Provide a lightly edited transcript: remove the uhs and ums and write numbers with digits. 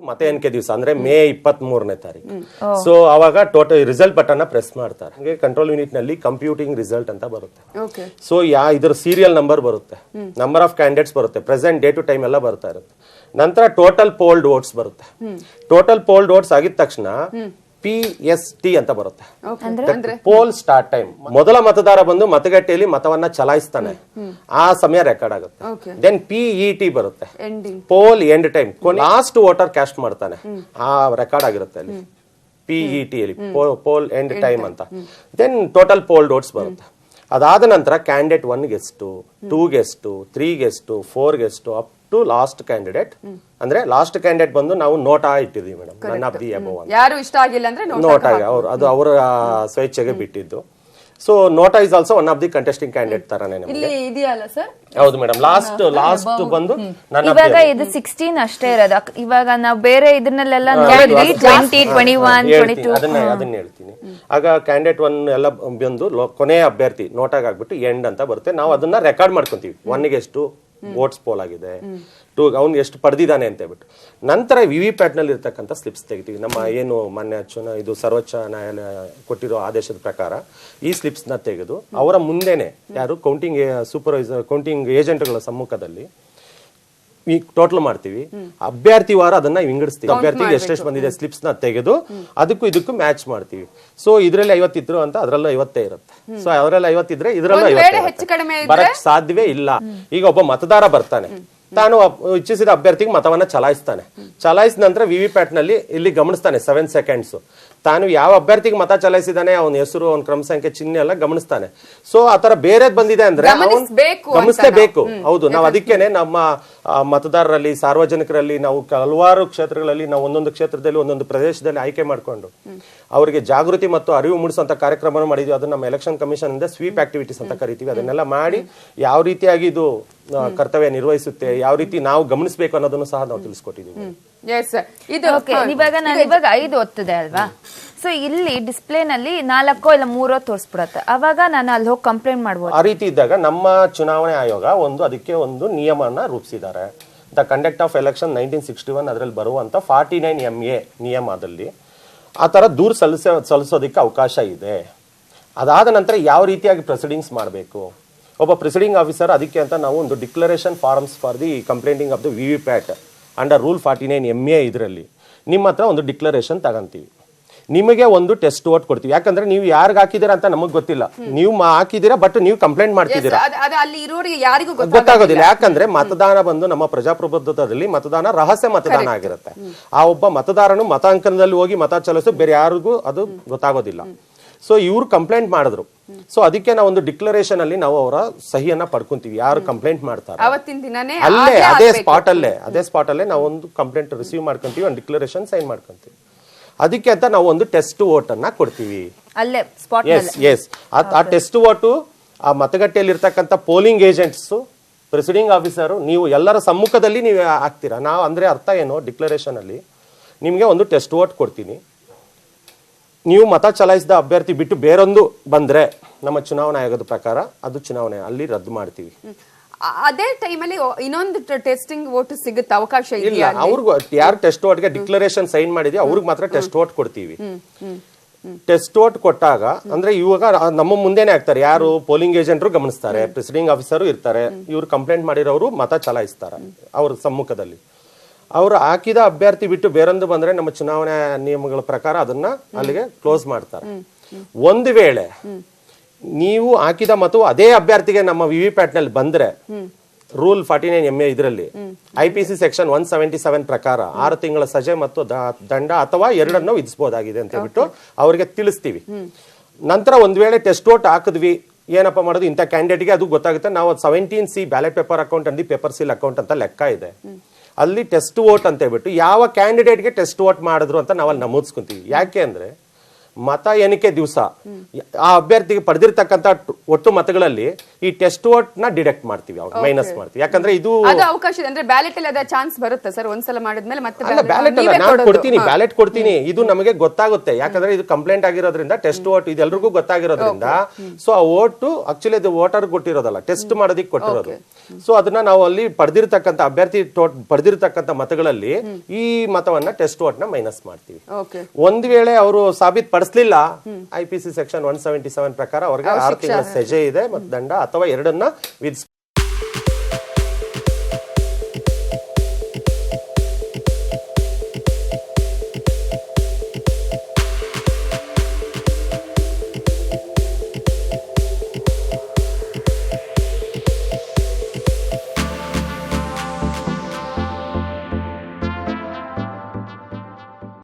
ಮತ ಎಣಿಕೆ ದಿವಸ ಅಂದ್ರೆ ಮೇ 23ನೇ ತಾರೀಕು. ಸೊ ಅವಾಗ ಟೋಟಲ್ ರಿಸಲ್ಟ್ ಬಟನ್ ಪ್ರೆಸ್ ಮಾಡ್ತಾರೆ. ಹಂಗೆ ಕಂಟ್ರೋಲ್ ಯೂನಿಟ್ ನಲ್ಲಿ ಕಂಪ್ಯೂಟಿಂಗ್ ರಿಸಲ್ಟ್ ಅಂತ ಬರುತ್ತೆ. ಸೊ ಇದ್ರ ಸೀರಿಯಲ್ ನಂಬರ್ ಬರುತ್ತೆ, ನಂಬರ್ ಆಫ್ ಕ್ಯಾಂಡಿಡೇಟ್ಸ್ ಬರುತ್ತೆ, ಪ್ರೆಸೆಂಟ್ ಡೇ ಟು ಟೈಮ್ ಎಲ್ಲ ಬರ್ತಾ ಇರುತ್ತೆ. ನಂತರ ಟೋಟಲ್ ಪೋಲ್ಡ್ ವೋಟ್ಸ್ ಬರುತ್ತೆ. ಟೋಟಲ್ ಪೋಲ್ಡ್ ವೋಟ್ಸ್ ಆಗಿದ ತಕ್ಷಣ PST ಅಂತ ಬರುತ್ತೆ, ಪೋಲ್ ಸ್ಟಾರ್ಟ್ ಟೈಮ್. ಮೊದಲ ಮತದಾರ ಬಂದು ಮತಗಟ್ಟೆಯಲ್ಲಿ ಮತವನ್ನ ಚಲಾಯಿಸ್ತಾನೆ, ಆ ಸಮಯ ರೆಕಾರ್ಡ್ ಆಗುತ್ತೆ. ದೆನ್ PET ಬರುತ್ತೆ, poll end time, last voter cast ಮಾಡ್ತಾನೆ, ಆ ರೆಕಾರ್ಡ್ ಆಗಿರುತ್ತೆ ಅಲ್ಲಿ PET ಅಲ್ಲಿ, ಪೋಲ್ ಎಂಡ್ ಟೈಮ್ ಅಂತ. ದೆನ್ ಟೋಟಲ್ ಪೋಲ್ಡ್ ವೋಟ್ಸ್ ಬರುತ್ತೆ. ಅದಾದ ನಂತರ ಕ್ಯಾಂಡಿಡೇಟ್ 1 ಗೆಷ್ಟು, 2 ಗೆಷ್ಟು, 3 ಗೆಷ್ಟು, 4 ಗೆಷ್ಟು ಅಪ್ ಟು ಲಾಸ್ಟ್ ಕ್ಯಾಂಡಿಡೇಟ್. ಅಂದ್ರೆ ಲಾಸ್ಟ್ ಕ್ಯಾಂಡಿಡೇಟ್ ಬಂದು ನಾವು ನೋಟಾ ಇಟ್ಟಿದ್ವಿ madam, none of the above ಅಂತ. ಯಾರು ಇಷ್ಟ ಆಗಿಲ್ಲ ಅಂದ್ರೆ ನೋಟಾ ಅದು ಅವರ ಸ್ವೇಚ್ಛೆಗೆ ಬಿಟ್ಟಿದ್ದು. So NOTA is also one of the contesting candidate ತರಾನೇ ಇಲ್ಲಿ ಇದೆಯಲ್ಲ ಸರ್. ಹೌದು ಮೇಡಮ್, ಲಾಸ್ಟ್ ಬಂದು ಇವಾಗ ಇದು 16 ಅಷ್ಟೇ ಇರೋದು. ಇವಾಗ ನಾವು ಬೇರೆ ಇದನ್ನೆಲ್ಲ ನೋಡಿದ್ವಿ 20, 21, 22 ಅದನ್ನ ಹೇಳ್ತೀನಿ. ಆಗ ಕ್ಯಾಂಡಿಡೇಟ್ 1 ಎಲ್ಲ ಬಂದು ಕೊನೆಯ ಅಭ್ಯರ್ಥಿ ನೋಟಾಗ್ ಆಗ್ಬಿಟ್ಟು ಎಂಡ್ ಅಂತ ಬರುತ್ತೆ. ನಾವು ಅದನ್ನ ರೆಕಾರ್ಡ್ ಮಾಡ್ಕೊಂತೀವಿ, 1 ಗೆ ಎಷ್ಟು ವೋಟ್ಸ್ ಪೋಲ್ ಆಗಿದೆ, 2 ಅವ್ನು ಎಷ್ಟು ಪಡೆದಿದ್ದಾನೆ ಅಂತ ಹೇಳ್ಬಿಟ್ಟು. ನಂತರ VVPAT ನಲ್ಲಿ ಇರ್ತಕ್ಕಂಥ ಸ್ಲಿಪ್ಸ್ ತೆಗಿತೀವಿ. ನಮ್ಮ ಏನು ಮಾನ್ಯ ಇದು ಸರ್ವೋಚ್ಚ ನ್ಯಾಯಾಲಯ ಕೊಟ್ಟಿರೋ ಆದೇಶದ ಪ್ರಕಾರ ಈ ಸ್ಲಿಪ್ಸ್ ನ ತೆಗೆದು ಅವರ ಮುಂದೆನೆ ಯಾರು ಕೌಂಟಿಂಗ್ ಸೂಪರ್ವೈಸರ್, ಕೌಂಟಿಂಗ್ ಏಜೆಂಟ್ಗಳ ಸಮ್ಮುಖದಲ್ಲಿ ಟೋಟಲ್ ಮಾಡ್ತೀವಿ. ಅಭ್ಯರ್ಥಿ ವಾರ ಅದನ್ನ ವಿಂಗಡಿಸ್ತೀವಿ. ಅಭ್ಯರ್ಥಿಗೆ ಎಷ್ಟೆಷ್ಟು ಬಂದಿದೆ ಸ್ಲಿಪ್ಸ್ ನ ತೆಗೆದು ಅದಕ್ಕೂ ಇದಕ್ಕೂ ಮ್ಯಾಚ್ ಮಾಡ್ತೀವಿ. ಸೊ ಇದ್ರಲ್ಲಿ 50 ಇದ್ರು ಅಂತ ಅದ್ರಲ್ಲೂ 50 ಇರುತ್ತೆ. ಸೊ ಅವರಲ್ಲಿ 50 ಇದ್ರೆ ಇದ್ರಲ್ಲೂ 50 ಬರಕ್ ಸಾಧ್ಯವೇ ಇಲ್ಲ. ಈಗ ಒಬ್ಬ ಮತದಾರ ಬರ್ತಾನೆ, ತಾನು ಇಚ್ಛಿಸಿದ ಅಭ್ಯರ್ಥಿಗೆ ಮತವನ್ನ ಚಲಾಯಿಸ್ತಾನೆ. ಚಲಾಯಿಸಿದ ನಂತರ VVPAT ನಲ್ಲಿ ಇಲ್ಲಿ ಗಮನಿಸ್ತಾನೆ 7 ಸೆಕೆಂಡ್ಸ್. ತಾನು ಯಾವ ಅಭ್ಯರ್ಥಿಗೆ ಮತ ಚಲಾಯಿಸಿದಾನೆ, ಅವನ ಹೆಸರು, ಅವನ ಕ್ರಮ ಸಂಖ್ಯೆ, ಚಿಹ್ನೆ ಎಲ್ಲ ಗಮನಿಸ್ತಾನೆ. ಸೊ ಆತರ ಬೇರೆದ್ ಬಂದಿದೆ ಅಂದ್ರೆ ಗಮನಿಸಲೇಬೇಕು. ಹೌದು, ನಾವು ಅದಕ್ಕೇನೆ ನಮ್ಮ ಮತದಾರರಲ್ಲಿ, ಸಾರ್ವಜನಿಕರಲ್ಲಿ ನಾವು ಹಲವಾರು ಕ್ಷೇತ್ರಗಳಲ್ಲಿ ನಾವು ಒಂದೊಂದು ಕ್ಷೇತ್ರದಲ್ಲಿ ಒಂದೊಂದು ಪ್ರದೇಶದಲ್ಲಿ ಆಯ್ಕೆ ಮಾಡಿಕೊಂಡು ಅವರಿಗೆ ಜಾಗೃತಿ ಮತ್ತು ಅರಿವು ಮೂಡಿಸುವಂತ ಕಾರ್ಯಕ್ರಮ ಮಾಡಿದ್ವಿ. ಅದನ್ನ ನಮ್ಮ ಎಲೆಕ್ಷನ್ ಕಮಿಷನ್ ಇಂದ ಸ್ವೀಪ್ ಆಕ್ಟಿವಿಟೀಸ್ ಅಂತ ಕರಿತೀವಿ. ಅದನ್ನೆಲ್ಲ ಮಾಡಿ ಯಾವ ರೀತಿಯಾಗಿ ಇದು ಕರ್ತವ್ಯ ನಿರ್ವಹಿಸುತ್ತೆ, ಯಾವ ರೀತಿ ನಾವು ಗಮನಿಸಬೇಕು ಅನ್ನೋದನ್ನು ಸಹ ನಾವು ತಿಳಿಸ್ಕೊಟ್ಟಿದ್ದೀವಿ. ಇವಾಗ ನಾನು 5 ಒತ್ತದೆ ಅಲ್ವಾ, ಸೊ ಇಲ್ಲಿ ಡಿಸ್ಪ್ಲೇ ನಲ್ಲಿ 4 ಇಲ್ಲ 3 ತೋರಿಸ್ಬಿಡತ್ತೆ. ಅವಾಗ ನಾನು ಅಲ್ಲಿ ಹೋಗಿ ಕಂಪ್ಲೇಂಟ್ ಮಾಡ್ಬೋದು. ಆ ರೀತಿ ಇದ್ದಾಗ ನಮ್ಮ ಚುನಾವಣೆ ಆಯೋಗ ಅದಕ್ಕೆ ಒಂದು ನಿಯಮನ ರೂಪಿಸಿದ್ದಾರೆ. ದ ಕಂಡಕ್ಟ್ ಆಫ್ ಎಲೆಕ್ಷನ್ 1961 ಅದರಲ್ಲಿ ಬರುವಂತ 49 MA ನಿಯಮದಲ್ಲಿ ಆ ತರ ದೂರು ಸಲ್ಲಿಸೋದಕ್ಕೆ ಅವಕಾಶ ಇದೆ. ಅದಾದ ನಂತರ ಯಾವ ರೀತಿಯಾಗಿ ಪ್ರೊಸೀಡಿಂಗ್ಸ್ ಮಾಡಬೇಕು, ಒಬ್ಬ ಪ್ರಿಸೈಡಿಂಗ್ ಆಫೀಸರ್ ಅದಕ್ಕೆ ಅಂತ ನಾವು ಒಂದು declaration forms for the complaining of the VVPAT under rule 49 MA ಇದರಲ್ಲಿ ನಿಮ್ಮ ಹತ್ರ ಒಂದು ಡಿಕ್ಲರೇಷನ್ ತಗೊಂತೀವಿ. ನಿಮಗೆ ಒಂದು ಟೆಸ್ಟ್ ವೋಟ್ ಕೊಡ್ತೀವಿ. ಯಾಕಂದ್ರೆ ನೀವು ಯಾರಿಗೆ ಹಾಕಿದ್ದೀರಾ ಅಂತ ನಮಗ್ ಗೊತ್ತಿಲ್ಲ. ನೀವು ಹಾಕಿದ್ದೀರಾ, ಬಟ್ ನೀವು ಕಂಪ್ಲೇಂಟ್ ಮಾಡ್ತಿದ್ದೀರಾ, ಗೊತ್ತಾಗೋದಿಲ್ಲ. ಯಾಕಂದ್ರೆ ಮತದಾನ ಬಂದು ನಮ್ಮ ಪ್ರಜಾಪ್ರಭುತ್ವದಲ್ಲಿ ಮತದಾನ ರಹಸ್ಯ ಮತದಾನ ಆಗಿರುತ್ತೆ. ಆ ಒಬ್ಬ ಮತದಾರನು ಮತಾಂಕಣದಲ್ಲಿ ಹೋಗಿ ಮತ ಚಲಾಯಿಸೋ ಬೇರೆ ಯಾರಿಗೂ ಅದು ಗೊತ್ತಾಗೋದಿಲ್ಲ. ಸೊ ಇವ್ರು ಕಂಪ್ಲೇಂಟ್ ಮಾಡಿದ್ರು. ಸೊ ಅದಕ್ಕೆ ನಾವು ಒಂದು ಡಿಕ್ಲರೇಷನ್ ಅಲ್ಲಿ ನಾವು ಅವರ ಸಹಿಯನ್ನ ಪಡ್ಕೊಂತೀವಿ. ಯಾರು ಕಂಪ್ಲೇಂಟ್ ಮಾಡ್ತಾರೆ ಅಲ್ಲೇ ಅದೇ ಸ್ಪಾಟ್ ಅಲ್ಲೇ ನಾವು ಒಂದು ಕಂಪ್ಲೇಂಟ್ ರಿಸೀವ್ ಮಾಡ್ಕೊಂತೀವಿ, ಒಂದು ಡಿಕ್ಲರೇಷನ್ ಸೈನ್ ಮಾಡ್ಕೊಂತೀವಿ. ಅದಕ್ಕೆ ಅಂತ ನಾವು ಒಂದು ಟೆಸ್ಟ್ ವೋಟ್ ಅನ್ನ ಕೊಡ್ತೀವಿ. ಆ ಟೆಸ್ಟ್ ವೋಟು ಆ ಮತಗಟ್ಟೆಯಲ್ಲಿ ಇರ್ತಕ್ಕಂಥ ಪೋಲಿಂಗ್ ಏಜೆಂಟ್ಸ್, ಪ್ರೆಸಿಡಿಂಗ್ ಆಫೀಸರ್, ನೀವು ಎಲ್ಲರ ಸಮ್ಮುಖದಲ್ಲಿ ನೀವು ಹಾಕ್ತೀರಾ. ನಾವು ಅಂದ್ರೆ ಅರ್ಥ ಏನು, ಡಿಕ್ಲರೇಷನ್ ಅಲ್ಲಿ ನಿಮ್ಗೆ ಒಂದು ಟೆಸ್ಟ್ ವೋಟ್ ಕೊಡ್ತೀನಿ, ನೀವು ಮತ ಚಲಾಯಿಸಿದ ಅಭ್ಯರ್ಥಿ ಬಿಟ್ಟು ಬೇರೊಂದು ಬಂದ್ರೆ ನಮ್ಮ ಚುನಾವಣಾ ಆಯೋಗದ ಪ್ರಕಾರ ಅದು ಚುನಾವಣೆ ಅಲ್ಲಿ ರದ್ದು ಮಾಡ್ತೀವಿ. ಅದೇ ಟೈಮಲ್ಲಿ ಇನ್ನೊಂದು ಟೆಸ್ಟಿಂಗ್ ವೋಟ್ ಸಿಗುತ್ತೆ, ಅವಕಾಶ ಇಲ್ಲ. ಅವ್ರಿಗೂ ಯಾರು ಟೆಸ್ಟ್ ವೋಟ್ಗೆ ಡಿಕ್ಲರೇಷನ್ ಸೈನ್ ಮಾಡಿದ್ವಿ ಅವ್ರಿಗೆ ಮಾತ್ರ ಟೆಸ್ಟ್ ವೋಟ್ ಕೊಡ್ತೀವಿ. ಟೆಸ್ಟ್ ವೋಟ್ ಕೊಟ್ಟಾಗ ಅಂದ್ರೆ ಇವಾಗ ನಮ್ಮ ಮುಂದೆನೆ ಆಗ್ತಾರೆ, ಯಾರು ಪೋಲಿಂಗ್ ಏಜೆಂಟ್ರು ಗಮನಿಸ್ತಾರೆ, ಪ್ರೆಸಿಡಿಂಗ್ ಆಫೀಸರು ಇರ್ತಾರೆ, ಇವ್ರು ಕಂಪ್ಲೇಂಟ್ ಮಾಡಿರೋರು ಮತ ಚಲಾಯಿಸ್ತಾರೆ ಅವ್ರ ಸಮ್ಮುಖದಲ್ಲಿ. ಅವ್ರು ಹಾಕಿದ ಅಭ್ಯರ್ಥಿ ಬಿಟ್ಟು ಬೇರೊಂದು ಬಂದ್ರೆ ನಮ್ಮ ಚುನಾವಣಾ ನಿಯಮಗಳ ಪ್ರಕಾರ ಅದನ್ನ ಅಲ್ಲಿಗೆ ಕ್ಲೋಸ್ ಮಾಡ್ತಾರೆ. ಒಂದು ವೇಳೆ ನೀವು ಹಾಕಿದ ಮತವು ಅದೇ ಅಭ್ಯರ್ಥಿಗೆ ನಮ್ಮ VVPAT ನಲ್ಲಿ ಬಂದ್ರೆ ರೂಲ್ 49 MA ಇದರಲ್ಲಿ IPC ಸೆಕ್ಷನ್ 177 ಪ್ರಕಾರ 6 ತಿಂಗಳ ಸಜೆ ಮತ್ತು ದಂಡ ಅಥವಾ ಎರಡನ್ನೂ ವಿಧಿಸಬಹುದಾಗಿದೆ ಅಂತ ಹೇಳ್ಬಿಟ್ಟು ಅವರಿಗೆ ತಿಳಿಸ್ತೀವಿ. ನಂತರ ಒಂದ್ ವೇಳೆ ಟೆಸ್ಟ್ ವೋಟ್ ಹಾಕಿದ್ವಿ, ಏನಪ್ಪಾ ಮಾಡೋದು ಇಂಥ ಕ್ಯಾಂಡಿಡೇಟ್ಗೆ ಅದು ಗೊತ್ತಾಗುತ್ತೆ. ನಾವು 17C ಬ್ಯಾಲೆಟ್ ಪೇಪರ್ ಅಕೌಂಟ್ ಅಂದಿ ಪೇಪರ್ ಸೀಲ್ ಅಕೌಂಟ್ ಅಂತ ಲೆಕ್ಕ ಇದೆ. ಅಲ್ಲಿ ಟೆಸ್ಟ್ ವೋಟ್ ಅಂತ ಹೇಳ್ಬಿಟ್ಟು ಯಾವ ಕ್ಯಾಂಡಿಡೇಟ್ಗೆ ಟೆಸ್ಟ್ ವೋಟ್ ಮಾಡಿದ್ರು ಅಂತ ನಾವು ಅಲ್ಲಿ ನಮೂದಿಸ್ಕೊಂತೀವಿ. ಯಾಕೆ ಅಂದ್ರೆ ಮತ ಎಣಿಕೆ ದಿವಸ ಆ ಅಭ್ಯರ್ಥಿಗೆ ಪಡೆದಿರ್ತಕ್ಕಂಥ ಒಟ್ಟು ಮತಗಳಲ್ಲಿ ಈ ಟೆಸ್ಟ್ ವೋಟ್ ನ ಡಿಡಕ್ಟ್ ಮಾಡ್ತೀವಿ, ಮೈನಸ್ ಮಾಡ್ತೀವಿ. ಯಾಕಂದ್ರೆ ಇದು ಅದು ಅವಕಾಶ ಇದೆ ಅಂದ್ರೆ ಬ್ಯಾಲೆಟ್ ಅಲ್ಲಿ ಅದ ಚಾನ್ಸ್ ಬರುತ್ತೆ ಸರ್, ಒಂದ್ಸಲ ಮಾಡಿದ್ಮೇಲೆ ಮತ್ತೆ ಅಲ್ಲ ಬ್ಯಾಲೆಟ್ ಅಲ್ಲ, ನಾನು ಕೊಡ್ತೀನಿ, ಬ್ಯಾಲೆಟ್ ಕೊಡ್ತೀನಿ. ಇದು ನಮಗೆ ಗೊತ್ತಾಗುತ್ತೆ, ಯಾಕಂದ್ರೆ ಇದು ಕಂಪ್ಲೇಂಟ್ ಆಗಿರೋದ್ರಿಂದ, ಟೆಸ್ಟ್ ವೋಟ್ ಇದೆಲ್ಲರಿಗೂ ಗೊತ್ತಾಗಿರೋದ್ರಿಂದ. ಸೊ ಆ ವೋಟ್ ಆಕ್ಚುಲಿ ಅದು ವೋಟರ್ ಕೊಟ್ಟಿರೋದಲ್ಲ, ಟೆಸ್ಟ್ ಮಾಡೋದಿಕ್ ಕೊಟ್ಟಿರೋದು. ಸೊ ಅದನ್ನ ನಾವು ಅಲ್ಲಿ ಪಡೆದಿರ್ತಕ್ಕಂಥ ಅಭ್ಯರ್ಥಿ ಪಡೆದಿರ್ತಕ್ಕಂಥ ಮತಗಳಲ್ಲಿ ಈ ಮತವನ್ನ ಟೆಸ್ಟ್ ವೋಟ್ ನ ಮೈನಸ್ ಮಾಡ್ತೀವಿ. ಒಂದ್ ವೇಳೆ ಅವರು ಸಾಬೀತ್ ಪಡಿಸ್ಲಿಲ್ಲ, IPC ಸೆಕ್ಷನ್ 177 ಪ್ರಕಾರ ಅವ್ರಿಗೆ 6 ತಿಂಗಳ ಸೆಜೆ ಇದೆ ಮತ್ತು ದಂಡ ಅಥವಾ ಎರಡನ್ನ ವಿಧಿಸ